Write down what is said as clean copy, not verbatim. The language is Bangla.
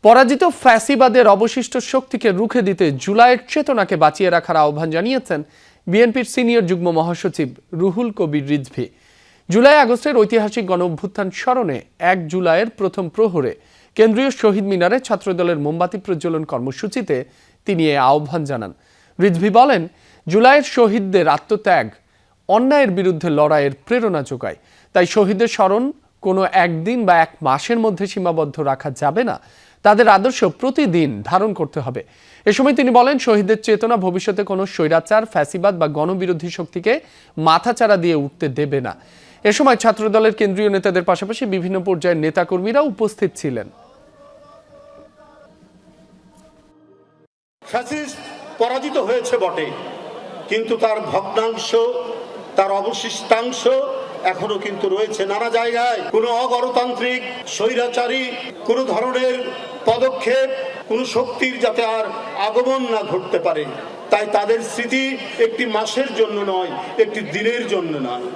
পরাজিত ফ্যাসিবাদের অবশিষ্ট শক্তিকে রুখে দিতে জুলাইয়ের চেতনাকে বাঁচিয়ে রাখার আহ্বান জানিয়েছেন বিএনপির সিনিয়র যুগ্ম মহাসচিব রুহুল কবির রিজভী। জুলাই আগস্টের ঐতিহাসিক গণঅভ্যুত্থান স্মরণে ১ জুলাইয়ের প্রথম প্রহরে কেন্দ্রীয় শহীদ মিনারে ছাত্রদলের মোমবাতি প্রজ্বলন কর্মসূচিতে তিনি এ আহ্বান জানান। রিজভী বলেন, জুলাইয়ের শহীদদের আত্মত্যাগ অন্যায়ের বিরুদ্ধে লড়াইয়ের প্রেরণা যোগায়। তাই শহীদদের স্মরণ কোনো একদিন বা এক মাসের মধ্যে সীমাবদ্ধ রাখা যাবে না, তাদের আদর্শ প্রতিদিন ধারণ করতে হবে। এ সময় তিনি বলেন, শহীদদের চেতনা ভবিষ্যতে কোনো স্বৈরাচার, ফ্যাসিবাদ বা গণবিরোধী শক্তিকে মাথাচাড়া দিয়ে উঠতে দেবে না। এ সময় ছাত্রদলের কেন্দ্রীয় নেতাদের পাশাপাশি বিভিন্ন পর্যায়ের নেতাকর্মীরা উপস্থিত ছিলেন। ফ্যাসিস্ট পরাজিত হয়েছে বটে, কিন্তু তার ভগ্নাংশ, তার অবশিষ্টাংশ এখনো কিন্তু রয়েছে নানা জায়গায়। কোনো অগণতান্ত্রিক, স্বৈরাচারী কোনো ধরনের পদক্ষেপ, কোনো শক্তির যাতে আর আগমন না ঘটতে পারে। তাই তাদের স্মৃতি একটি মাসের জন্য নয়, একটি দিনের জন্য নয়।